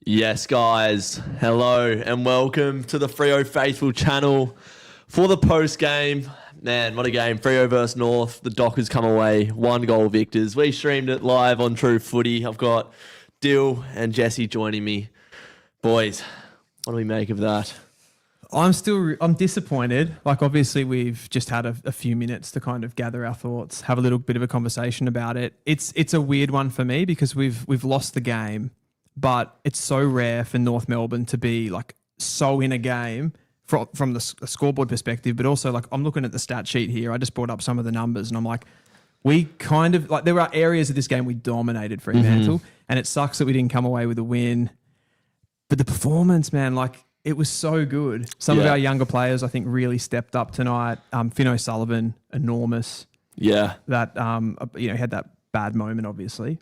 Yes, guys. Hello and welcome to the Freo Faithful channel for the post game. Man, what a game. Freo versus North. The Dockers come away 1-goal victors. We streamed it live on True Footy. I've got Dill and Jesse joining me. Boys, what do we make of that? I'm disappointed. Like, obviously we've just had a few minutes to kind of gather our thoughts, have a little bit of a conversation about it. It's a weird one for me because we've lost the game. But it's so rare for North Melbourne to be like so in a game from the scoreboard perspective, but also like I'm looking at the stat sheet here. I just brought up some of the numbers and I'm like, we kind of like there are areas of this game we dominated Fremantle, and it sucks that we didn't come away with a win. But the performance, man, like it was so good. Some of our younger players, I think, really stepped up tonight. Finn O'Sullivan, enormous. Yeah, that had that bad moment, obviously.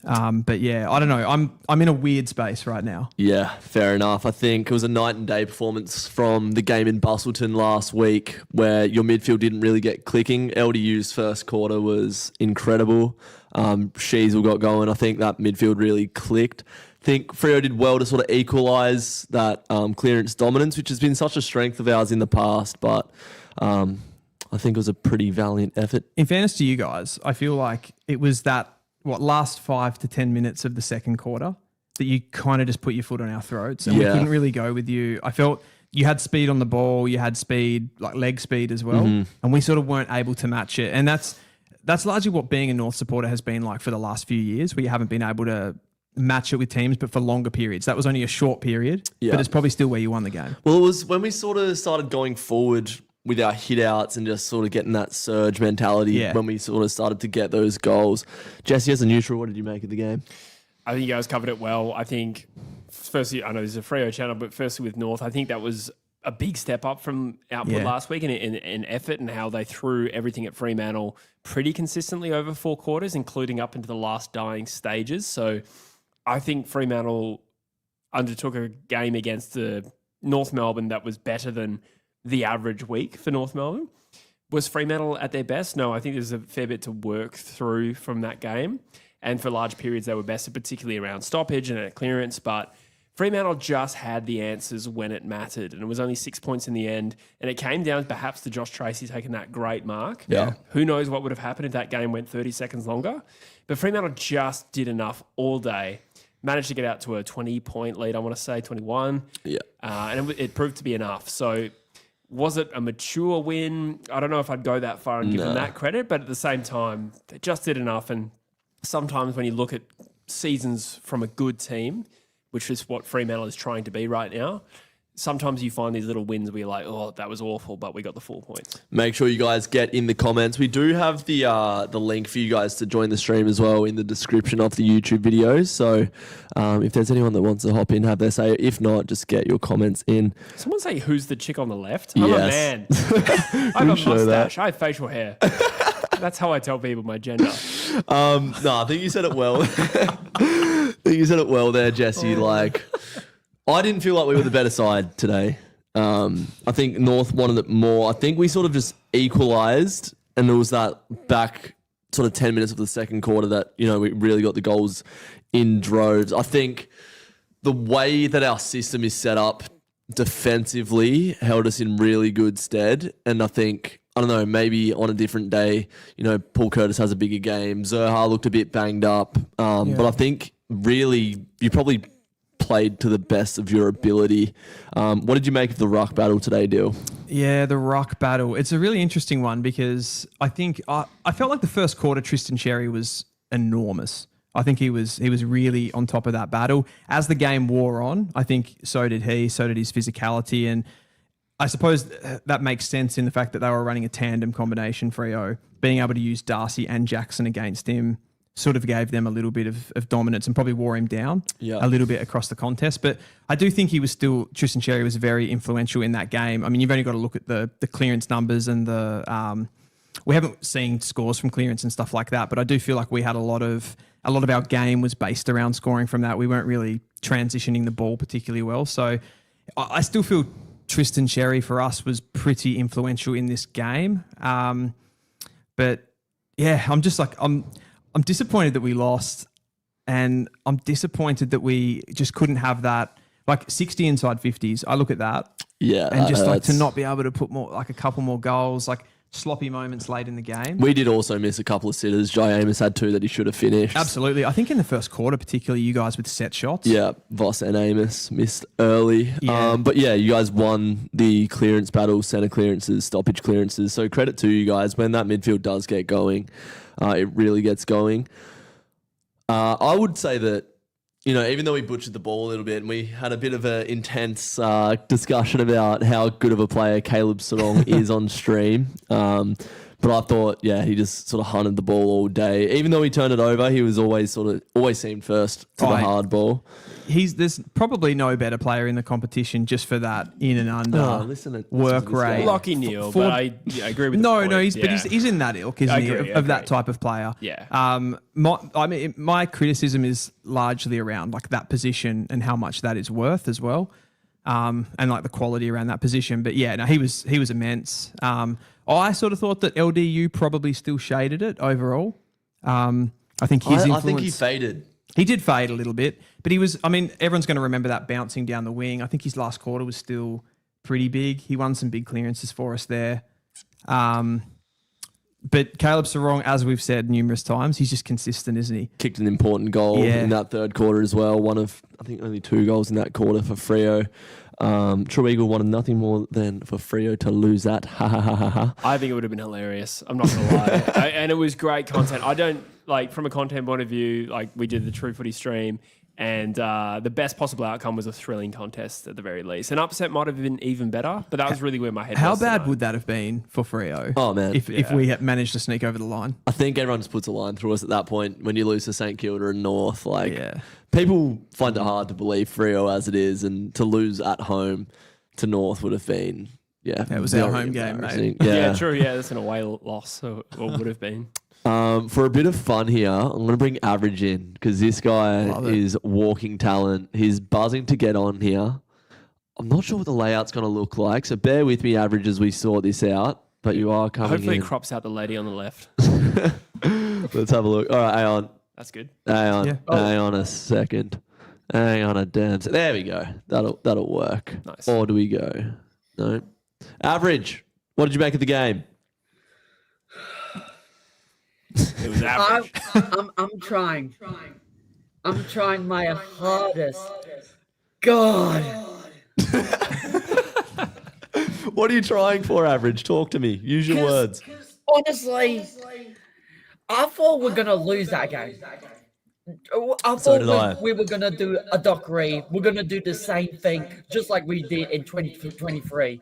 But yeah, I don't know. I'm in a weird space right now. Yeah, fair enough. I think it was a night and day performance from the game in Bustleton last week where your midfield didn't really get clicking. LDU's first quarter was incredible. Sheasel got going. I think that midfield really clicked. I think Freo did well to sort of equalise that clearance dominance, which has been such a strength of ours in the past, but I think it was a pretty valiant effort. In fairness to you guys, I feel like it was that last 5 to 10 minutes of the second quarter that you kind of just put your foot on our throats and we couldn't really go with you. I felt you had speed on the ball, you had speed, like leg speed as well, and we sort of weren't able to match it. And that's largely what being a North supporter has been like for the last few years, where you haven't been able to match it with teams, but for longer periods. That was only a short period, but it's probably still where you won the game. Well, it was when we sort of started going forward with our hit outs and just sort of getting that surge mentality when we sort of started to get those goals. Jesse, as a neutral, what did you make of the game? I think you guys covered it well. I think, firstly, I know this is a Freo channel, but firstly with North, I think that was a big step up from output last week in effort and how they threw everything at Fremantle pretty consistently over 4 quarters, including up into the last dying stages. So I think Fremantle undertook a game against the North Melbourne that was better than the average week for North Melbourne. Was Fremantle at their best? No, I think there's a fair bit to work through from that game. And for large periods, they were best, particularly around stoppage and at clearance. But Fremantle just had the answers when it mattered. And it was only 6 points in the end. And it came down perhaps to Josh Tracy taking that great mark. Yeah. Who knows what would have happened if that game went 30 seconds longer. But Fremantle just did enough all day. Managed to get out to a 20-point lead, I want to say, 21. Yeah. And it proved to be enough. So was it a mature win? I don't know if I'd go that far and give them that credit, but at the same time, they just did enough. And sometimes when you look at seasons from a good team, which is what Fremantle is trying to be right now, sometimes you find these little wins where you're like, oh, that was awful, but we got the 4 points. Make sure you guys get in the comments. We do have the link for you guys to join the stream as well in the description of the YouTube videos. So if there's anyone that wants to hop in, have their say. If not, just get your comments in. Someone say, who's the chick on the left? I'm a man. I have a mustache. I have facial hair. That's how I tell people my gender. No, I think you said it well. I think you said it well there, Jesse. Like, I didn't feel like we were the better side today. I think North wanted it more. I think we sort of just equalised, and it was that back sort of 10 minutes of the second quarter that, we really got the goals in droves. I think the way that our system is set up defensively held us in really good stead, and I think, I don't know, maybe on a different day, Paul Curtis has a bigger game. Zerha looked a bit banged up, but I think really you probably played to the best of your ability. What did you make of the ruck battle today, Dill? Yeah, the ruck battle. It's a really interesting one because I think I felt like the first quarter Tristan Xerri was enormous. I think he was really on top of that battle. As the game wore on, I think so did he, so did his physicality. And I suppose that makes sense in the fact that they were running a tandem combination, Freo. Being able to use Darcy and Jackson against him sort of gave them a little bit of dominance and probably wore him down a little bit across the contest. But I do think Tristan Xerri was very influential in that game. I mean, you've only got to look at the clearance numbers and we haven't seen scores from clearance and stuff like that, but I do feel like we had a lot of our game was based around scoring from that. We weren't really transitioning the ball particularly well. So I still feel Tristan Xerri for us was pretty influential in this game. But yeah, I'm disappointed that we lost. and I'm disappointed that we just couldn't have that. Like 60 inside 50s, I look at that. Yeah. And just like to not be able to put more, like a couple more goals, like sloppy moments late in the game. We did also miss a couple of sitters. Jai Amos had 2 that he should have finished. Absolutely. I think in the first quarter, particularly you guys with set shots. Yeah, Voss and Amos missed early. Yeah. But yeah, you guys won the clearance battle, centre clearances, stoppage clearances. So credit to you guys. When that midfield does get going, it really gets going. I would say that, even though we butchered the ball a little bit and we had a bit of an intense discussion about how good of a player Caleb Sarong is on stream, but I thought, he just sort of hunted the ball all day. Even though he turned it over, he was always seemed first to the hard ball. There's probably no better player in the competition just for that in and under work rate. Lockie Neal, but I agree with he's in that ilk, isn't he, of that type of player. Yeah. My criticism is largely around like that position and how much that is worth as well, and like the quality around that position. But yeah, no, he was immense. I sort of thought that LDU probably still shaded it overall. I think his influence. I think he faded. He did fade a little bit, but he was, everyone's going to remember that bouncing down the wing. I think his last quarter was still pretty big. He won some big clearances for us there. But Caleb Sarong, as we've said numerous times, he's just consistent, isn't he? Kicked an important goal in that third quarter as well. One of, I think, only 2 goals in that quarter for Freo. True Eagle wanted nothing more than for Freo to lose that. Ha ha ha ha ha. I think it would have been hilarious. I'm not going to lie. And it was great content. I don't, from a content point of view, we did the True Footy stream, and the best possible outcome was a thrilling contest at the very least. An upset might have been even better, but that was really where my head was. How bad would that have been for Freo? Oh, man. If we had managed to sneak over the line. I think everyone just puts a line through us at that point when you lose to St Kilda and North. People find it hard to believe Freo as it is, and to lose at home to North would have been, it was our home game, mate. Yeah, true. Yeah, that's an away loss, or would have been. For a bit of fun here, I'm going to bring Average in because this guy is walking talent. He's buzzing to get on here. I'm not sure what the layout's going to look like, so bear with me, Average, as we sort this out. But you are coming Hopefully in. it crops out the lady on the left. Let's have a look. All right, hang on. That's good. Hang on. Hang on a second. Hang on a damn second. There we go. That'll work. Nice. Or do we go? No. Average. What did you make of the game? It was average. I'm trying. I'm trying my hardest. God. What are you trying for, Average? Talk to me. Use your words. Honestly, I thought we were going to lose that game. I So thought did I. we were going to do a Dockery. We're going to do the same thing, just like we did in 2023.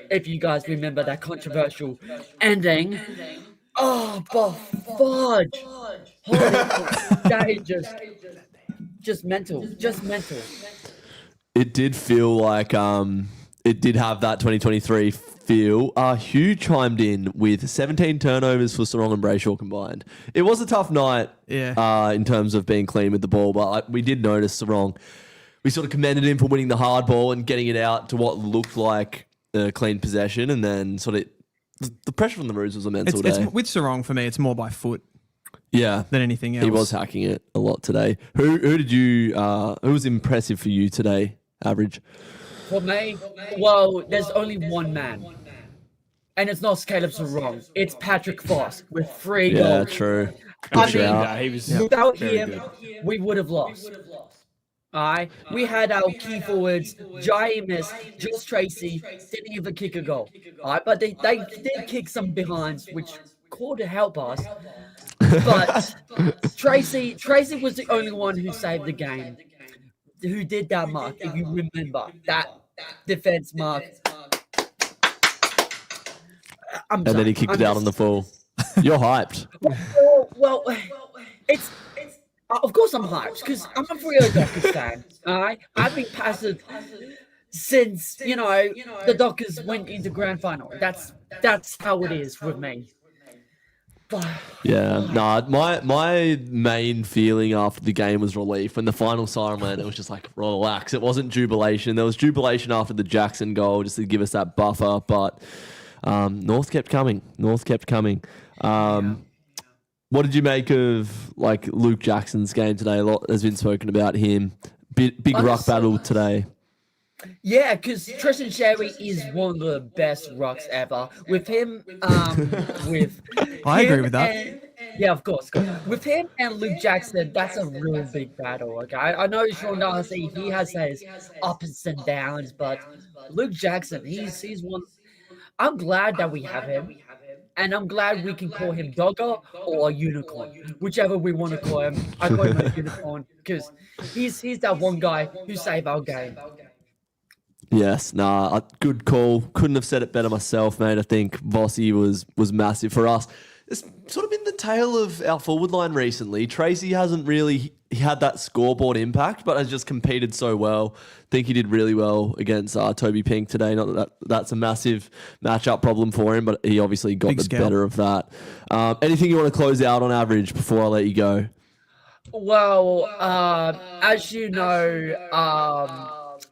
If you guys remember that controversial ending. Oh, but fudge. Holy that is just mental. Just mental. It did feel like it did have that 2023 feel. Hugh chimed in with 17 turnovers for Sarong and Brayshaw combined. It was a tough night in terms of being clean with the ball, but we did notice Sarong. We sort of commended him for winning the hard ball and getting it out to what looked like a clean possession, and then sort of the pressure from the Roos was immense all day. With Sarong, for me, it's more by foot than anything else. He was hacking it a lot today. Who did you? Who was impressive for you today, Average? For me, well, there's only one man. And it's not Caleb Sarong. It's Patrick Voss with 3 goals. Yeah, true. He was without very him, good. we would have lost. Alright, we had our key forwards, James, Jules Tracy, didn't even kick a goal. Alright, but they did kick some behinds, which could help us. But Tracy was the only one who saved the game, who did that mark. If you remember that defense mark. And then he kicked it out on the full. You're hyped. Well, it's of course I'm hyped because I'm a Freo Dockers fan. All right, I've been passive since the Dockers went into grand final. That's how it is with me. But my main feeling after the game was relief. When the final siren went, it was just like relax. It wasn't jubilation. There was jubilation after the Jackson goal just to give us that buffer, but North kept coming. What did you make of like Luke Jackson's game today? A lot has been spoken about him. Big ruck battle today. Yeah, because Tristan Sherry is one of the best rucks ever. With him, with I agree him with that. yeah, of course. With him and Luke Jackson, that's a real big battle. Okay, I know Sean Darcy, he has his ups and downs, but Luke Jackson, he's one. I'm glad that we have him, and I'm glad we can call him Dogger or a Unicorn, whichever we want to call him. I call him a Unicorn because he's that one guy who saved our game. Yes, good call. Couldn't have said it better myself, mate. I think Vossi was massive for us. It's sort of been the tale of our forward line recently. Tracy hasn't really had that scoreboard impact, but has just competed so well. I think he did really well against Toby Pink today. Not that's a massive matchup problem for him, but he obviously got the better of that. Anything you want to close out on average before I let you go? Well, as you know,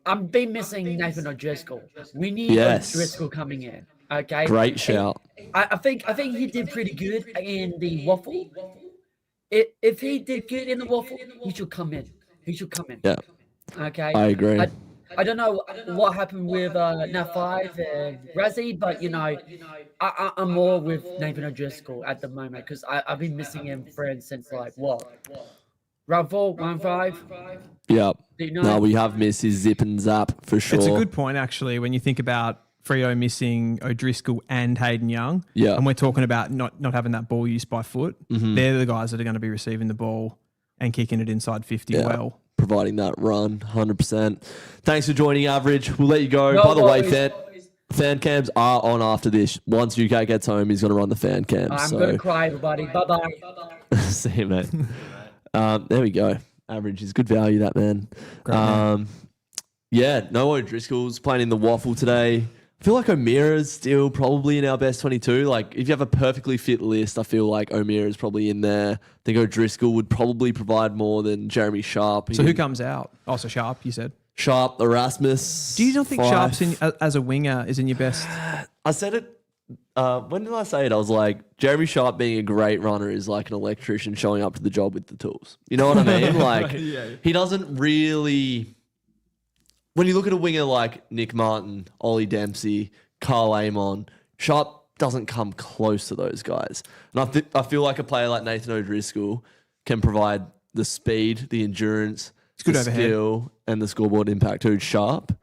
I've been missing Nathan O'Driscoll. We need O'Driscoll coming in. Okay. Great shout. I think he did pretty good in the waffle. If he did good in the waffle, he should come in. Yeah. Okay. I agree. I don't know what happened with Nat 5 and Razzie, but you know, I'm more with Nathan O'Driscoll at the moment because I've been missing him, for instance, like what? Round 4, round 5? Yeah. You know? No, we have missed his zip and zap for sure. It's a good point, actually, when you think about Freo missing O'Driscoll and Hayden Young. Yeah. And we're talking about not having that ball use by foot. Mm-hmm. They're the guys that are going to be receiving the ball and kicking it inside 50 well. Providing that run, 100%. Thanks for joining, Average. We'll let you go. By the way, fan cams are on after this. Once UK gets home, he's going to run the fan cams. I'm going to cry, everybody. Bye-bye. See you, mate. There we go. Average is good value, that man. Great man. Yeah, no O'Driscoll's playing in the waffle today. I feel like O'Meara's still probably in our best 22. Like, if you have a perfectly fit list, I feel like O'Meara's probably in there. I think O'Driscoll would probably provide more than Jeremy Sharp. So who comes out? Oh, so Sharp, you said. Sharp, Erasmus. Do you not think Sharp's as a winger is in your best? I said it. When did I say it? I was like, Jeremy Sharp being a great runner is like an electrician showing up to the job with the tools. You know what I mean? Like, he doesn't really... When you look at a winger like Nick Martin, Ollie Dempsey, Carl Amon, Sharp doesn't come close to those guys. And I feel like a player like Nathan O'Driscoll can provide the speed, the endurance, the skill, and the scoreboard impact. Who's Sharp?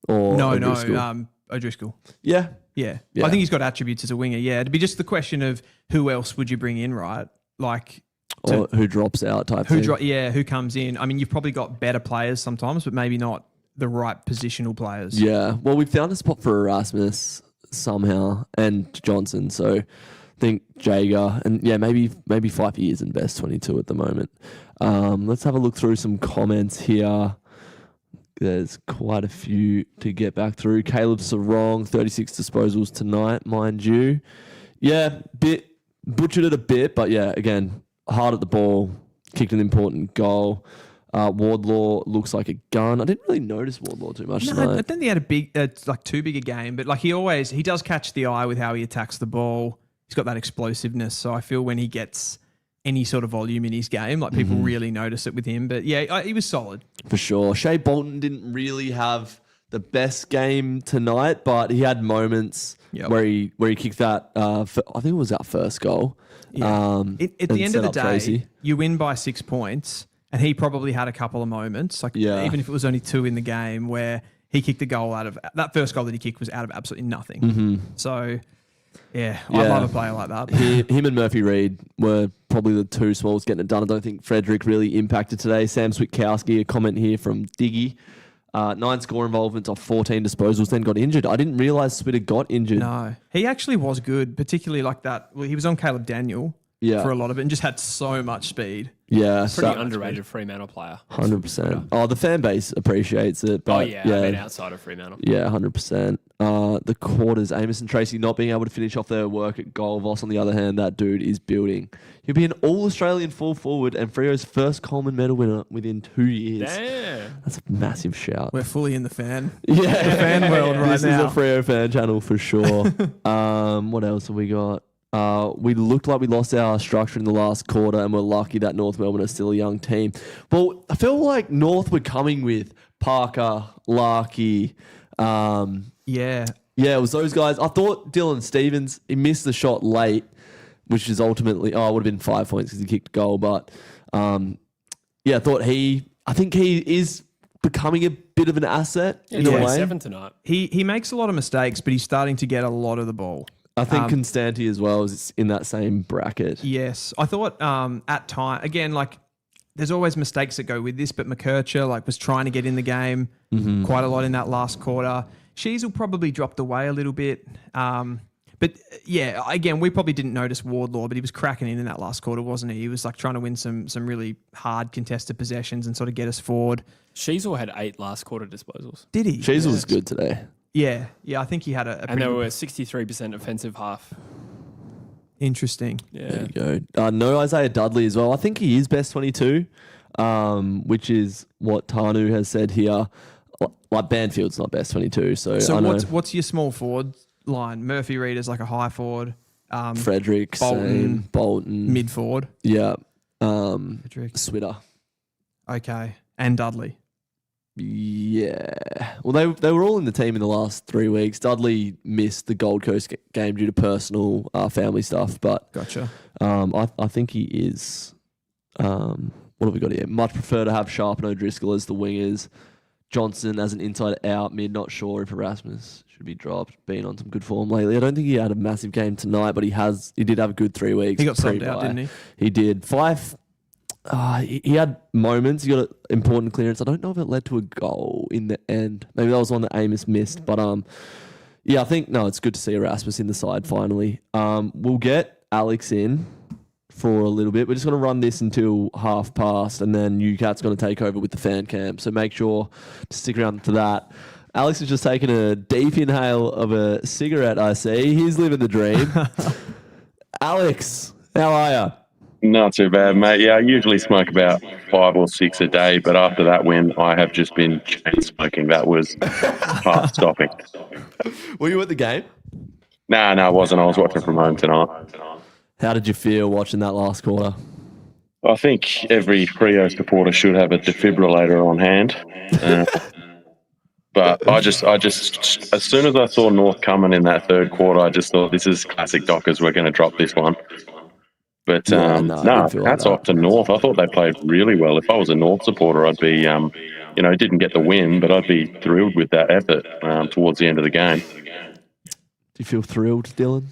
Or O'Driscoll? O'Driscoll. Yeah. I think he's got attributes as a winger. Yeah, it'd be just the question of who else would you bring in, right? Like, or who drops out type thing. Who comes in? I mean, you've probably got better players sometimes, but maybe not the right positional players. Yeah. Well, we've found a spot for Erasmus somehow and Johnson. So I think Jager and maybe 5 years in best 22 at the moment. Let's have a look through some comments here. There's quite a few to get back through. Caleb Sarong, 36 disposals tonight, mind you. Yeah, butchered it a bit, but yeah, again, hard at the ball, kicked an important goal. Wardlaw looks like a gun. I didn't really notice Wardlaw too much tonight. I don't think he had a big, too big a game, but like he does catch the eye with how he attacks the ball. He's got that explosiveness. So I feel when he gets any sort of volume in his game, like people really notice it with him. But yeah, he was solid. For sure. Shea Bolton didn't really have the best game tonight, but he had moments where he kicked that, I think it was our first goal. Yeah. At the end of the day, you win by 6 points. And he probably had a couple of moments, even if it was only 2 in the game, where he kicked a goal out of that first goal that he kicked was out of absolutely nothing. Mm-hmm. So, I love a player like that. Him and Murphy Reid were probably the two smalls getting it done. I don't think Frederick really impacted today. Sam Switkowski, a comment here from Diggy. 9 score involvements off 14 disposals, then got injured. I didn't realise Switter got injured. No, he actually was good, particularly like that. Well, he was on Caleb Daniel for a lot of it and just had so much speed. Yeah. Pretty underrated Fremantle player. 100%. Oh, the fan base appreciates it. But I mean, outside of Fremantle. Yeah, 100%. The quarters, Amos and Tracy not being able to finish off their work at goal. Voss, on the other hand, that dude is building. He'll be an all-Australian full forward and Freo's first Coleman medal winner within 2 years. Damn. That's a massive shout. We're fully in the fan. The fan world right this now. This is a Freo fan channel for sure. What else have we got? We looked like we lost our structure in the last quarter, and we're lucky that North Melbourne is still a young team. Well, I feel like North were coming with Parker, Larky. Yeah, it was those guys. I thought Dylan Stevens, he missed the shot late, which is ultimately, it would have been 5 points because he kicked a goal. But I think he is becoming a bit of an asset in a way. 7 tonight. he makes a lot of mistakes, but he's starting to get a lot of the ball. I think Constanti as well is in that same bracket. Yes. I thought at time, again, like there's always mistakes that go with this, but McKercher was trying to get in the game quite a lot in that last quarter. Sheasel probably dropped away a little bit. But yeah, again, we probably didn't notice Wardlaw, but he was cracking in that last quarter, wasn't he? He was like trying to win some really hard contested possessions and sort of get us forward. Sheasel had 8 last quarter disposals. Did he? Sheasel was good today. Yeah, I think he had a and they were 63% offensive half. Interesting. Yeah. There you go. No Isaiah Dudley as well. I think he is best 22, which is what Tanu has said here. Like Banfield's not best 22, so I know. What's your small forward line? Murphy Reed is like a high forward. Frederick, Bolton. Mid forward. Yeah. Frederick. Switter. Okay. And Dudley. Yeah. Well, they were all in the team in the last 3 weeks. Dudley missed the Gold Coast game due to personal family stuff, but Gotcha. I think he is. What have we got here? Much prefer to have Sharp and O'Driscoll as the wingers. Johnson as an inside out mid. Not sure if Erasmus should be dropped. Been on some good form lately. I don't think he had a massive game tonight, but he did have a good 3 weeks. He got subbed out, didn't he? He did. He had moments. He got an important clearance. I don't know if it led to a goal in the end. Maybe that was one that Amos missed. But I think it's good to see Erasmus in the side finally. We'll get Alex in for a little bit. We're just going to run this until past, and then UCAT's going to take over with the fan camp. So make sure to stick around for that. Alex has just taken a deep inhale of a cigarette, I see. He's living the dream. Alex, how are you? Not too bad, mate. Yeah, I usually smoke about 5 or 6 a day, but after that win, I have just been chain smoking. That was half stopping. Were you at the game? No, I wasn't. I was watching from home tonight. How did you feel watching that last quarter? I think every Freo supporter should have a defibrillator on hand. But I just, as soon as I saw North coming in that third quarter, I just thought, this is classic Dockers. We're going to drop this one. But hats off to North. I thought they played really well. If I was a North supporter, I'd be, didn't get the win, but I'd be thrilled with that effort towards the end of the game. Do you feel thrilled, Dylan?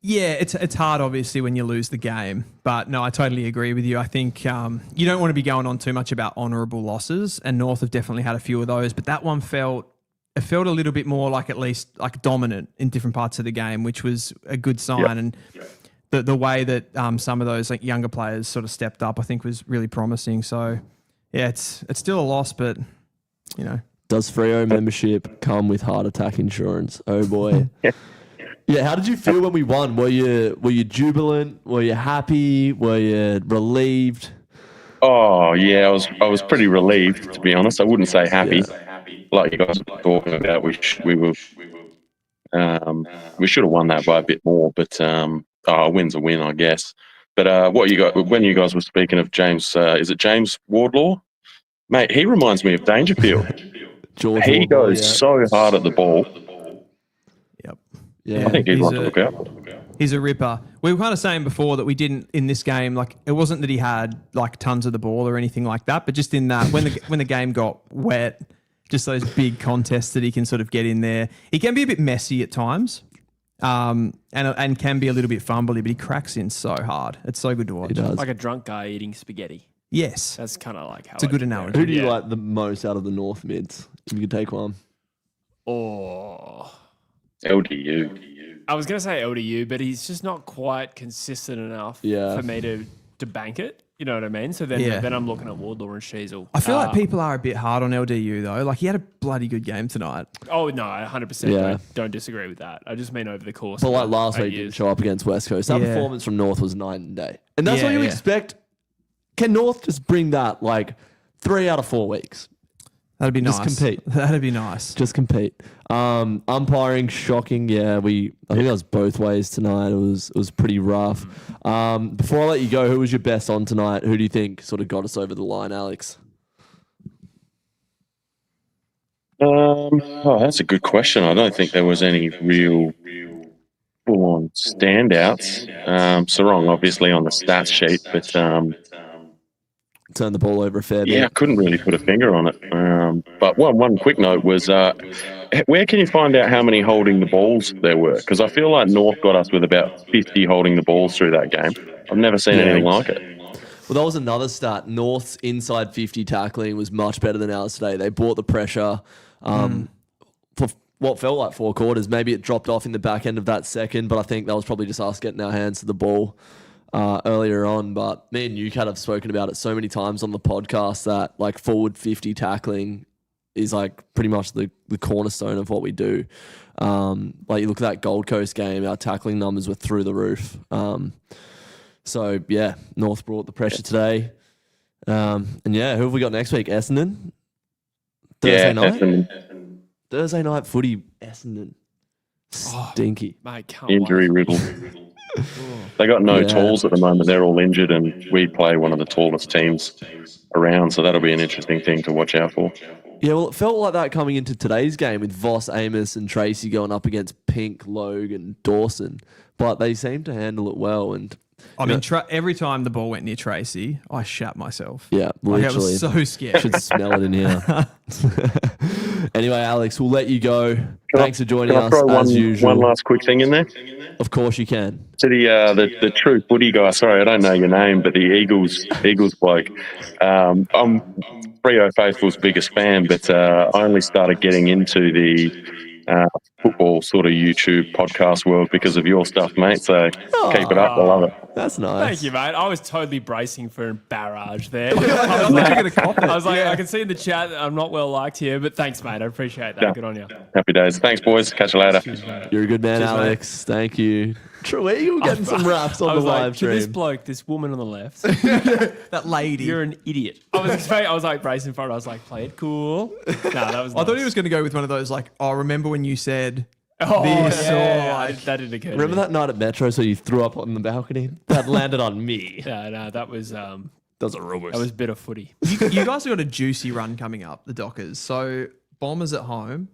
Yeah, it's hard, obviously, when you lose the game. But no, I totally agree with you. I think you don't want to be going on too much about honourable losses, and North have definitely had a few of those. But that one felt a little bit more like, at least like dominant in different parts of the game, which was a good sign. And the way that some of those like younger players sort of stepped up, I think, was really promising. So yeah, it's still a loss, but Does Freo membership come with heart attack insurance? Oh boy. Yeah, how did you feel when we won? Were you jubilant? Were you happy? Were you relieved? Oh yeah, I was pretty relieved, to be honest. I wouldn't say happy. Yeah. Like you guys were talking about, we should have won that by a bit more, but a win's a win, I guess. But when you guys were speaking of James, is it James Wardlaw? Mate, he reminds me of Dangerfield. He goes so hard at the ball. Yep. Yeah, I think he'd like to look out. He's a ripper. We were kind of saying before that we didn't in this game. Like, it wasn't that he had like tons of the ball or anything like that, but just in that when the game got wet, just those big contests that he can sort of get in there. He can be a bit messy at times, and can be a little bit fumbly, but he cracks in so hard. It's so good to watch. He does. Like a drunk guy eating spaghetti. Yes, That's kind of like how it's a good analogy. Who do you like the most out of the North mids? If you could take one. Oh, LDU. I was going to say LDU, but he's just not quite consistent enough for me to bank it. You know what I mean? So then I'm looking at Wardlaw and Sheasel. I feel like people are a bit hard on LDU though. Like, he had a bloody good game tonight. Oh no, 100%. Don't disagree with that. I just mean over the course. But like last week, didn't show up against West Coast. That performance from North was night and day, and that's what you expect. Can North just bring that like 3 out of 4 weeks? That'd be nice. Just compete. That'd be nice. Just compete. Umpiring, shocking. Yeah, I think that was both ways tonight. It was pretty rough. Before I let you go, who was your best on tonight? Who do you think sort of got us over the line, Alex? That's a good question. I don't think there was any real full-on standouts. Sarong, obviously, on the stats sheet, but Turned the ball over a fair bit. I couldn't really put a finger on it. But one quick note was, where can you find out how many holding the balls there were? Because I feel like North got us with about 50 holding the balls through that game. I've never seen anything like it. Well, that was another stat. North's inside 50 tackling was much better than ours today. They brought the pressure for what felt like 4 quarters. Maybe it dropped off in the back end of that second, but I think that was probably just us getting our hands to the ball earlier on. But me and UCAT have spoken about it so many times on the podcast that like forward 50 tackling is like pretty much the cornerstone of what we do. Like you look at that Gold Coast game, our tackling numbers were through the roof. So, yeah, North brought the pressure today. And, who have we got next week? Essendon? Thursday night? Essendon. Thursday night footy, Essendon. Stinky. Mate, can't Injury riddled. They got no talls at the moment. They're all injured, and we play one of the tallest teams around, so that'll be an interesting thing to watch out for. Yeah, well, it felt like that coming into today's game with Voss, Amos and Tracy going up against Pink, Logue and Dawson. But they seem to handle it well, and... I mean, every time the ball went near Tracy, I shat myself. Yeah, literally. I was so scared. Should smell it in here. Anyway, Alex, we'll let you go. Thanks for joining us, as usual. One last quick thing in there? Of course you can. To the true footy guy, sorry, I don't know your name, but the Eagles bloke. I'm Freo Faithful's biggest fan, but I only started getting into the football sort of YouTube podcast world because of your stuff, mate. So keep it up. I love it. That's nice. Thank you, mate. I was totally bracing for a barrage there. I was like, I can see in the chat I'm not well liked here, but thanks, mate. I appreciate that. Yeah. Good on you. Happy days. Thanks, boys. Catch you later. You're a good man, Cheers, Alex. Thank you. True, you're getting some raps on the live to stream. this bloke, this woman on the left, that lady. you're an idiot. I was like bracing for it. I was like, play it cool. No, that was. I thought he was going to go with one of those like, remember when you said this? That didn't occur. Remember that night at Metro, so you threw up on the balcony? That landed on me. No, that was That was a rumor. that was a bit of footy. You guys have got a juicy run coming up, the Dockers. So Bombers at home,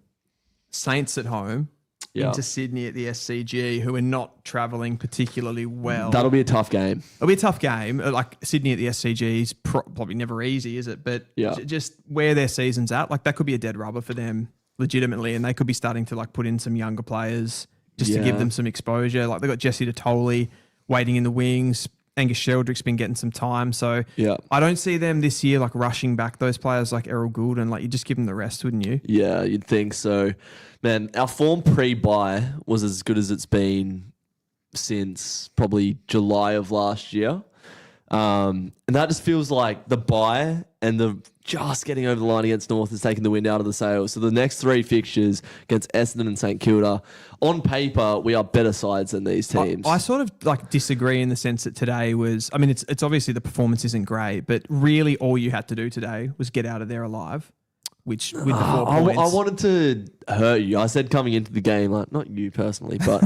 Saints at home, into Sydney at the SCG, who are not travelling particularly well. That'll be a tough game. It'll be a tough game. Like Sydney at the SCG is probably never easy, is it? But just where their season's at, like that could be a dead rubber for them legitimately, and they could be starting to like put in some younger players just to give them some exposure. Like they got Jesse Totoli waiting in the wings. Angus Sheldrick's been getting some time. So I don't see them this year like rushing back those players like Errol Goulden. Like you just give them the rest, wouldn't you? Yeah, you'd think so. Man, our form pre-bye was as good as it's been since probably July of last year. And that just feels like the bye and the just getting over the line against North is taking the wind out of the sails. So the next 3 fixtures against Essendon and St Kilda, on paper, we are better sides than these teams. I sort of like disagree in the sense that today was, I mean, it's obviously the performance isn't great, but really all you had to do today was get out of there alive. Which with the 4 points. I wanted to hurt you. I said coming into the game, like not you personally, but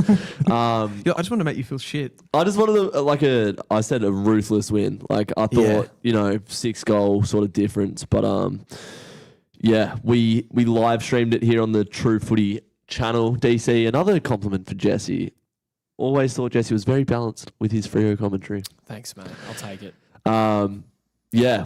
I just want to make you feel shit. I just wanted I said a ruthless win. Like I thought, 6-goal sort of difference. But we live streamed it here on the True Footy channel. DC, another compliment for Jesse. Always thought Jesse was very balanced with his Freo commentary. Thanks, mate. I'll take it.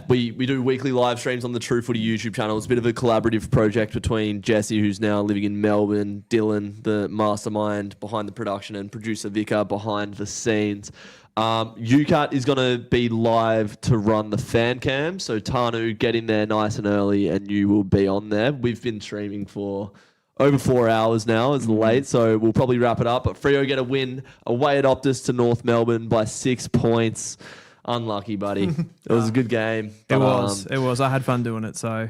We do weekly live streams on the True Footy YouTube channel. It's a bit of a collaborative project between Jesse, who's now living in Melbourne, Dylan, the mastermind behind the production, and producer Vika behind the scenes. UCAT is going to be live to run the fan cam. So Tanu, get in there nice and early and you will be on there. We've been streaming for over 4 hours now. It's late, so we'll probably wrap it up. But Freo get a win away at Optus to North Melbourne by 6 points. Unlucky, buddy. It was a good game. It was. I had fun doing it, so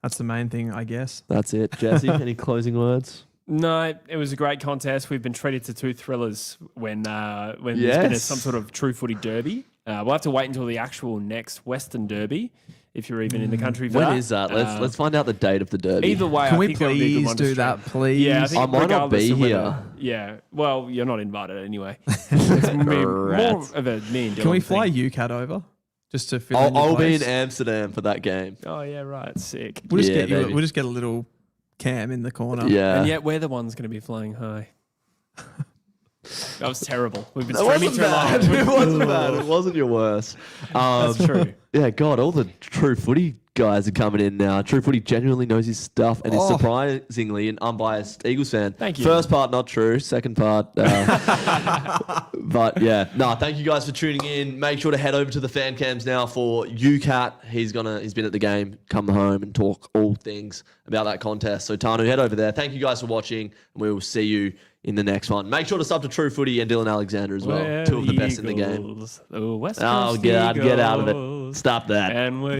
that's the main thing, I guess. That's it. Jesse, any closing words? No, it was a great contest. We've been treated to 2 thrillers when there's been some sort of True Footy derby. We'll have to wait until the actual next Western derby. if you're even in the country for When that. is that? Let's find out the date of the derby. Either way, Can I we think that'll be a good please one to do stream. that, please? Yeah, I think I might not regardless be of whether- here. Yeah, well, you're not invited anyway. It's more of a me and Dylan Can we fly thing. UCAT over just to fill in your I'll be in place? Amsterdam for that game. Oh yeah, right. Sick. We'll just Yeah, get you. baby. We'll just get a little cam in the corner. Yeah. And yet we're the ones going to be flying high. That was terrible. We've been That streaming wasn't too long. bad. It wasn't bad. It wasn't your worst. That's true. Yeah, God, all the true footy guys are coming in now. True footy genuinely knows his stuff and is surprisingly an unbiased Eagles fan. Thank you. First part, not true. Second part. But yeah, thank you guys for tuning in. Make sure to head over to the fan cams now for UCAT. He's been at the game, come home and talk all things about that contest. So Tanu, head over there. Thank you guys for watching, and we will see you in the next one. Make sure to sub to True Footy and Dylan Alexander as well. We're Two of the best in the game. Eagles. Oh, West Oh, Coast get out of Eagles. it. Stop that. And we're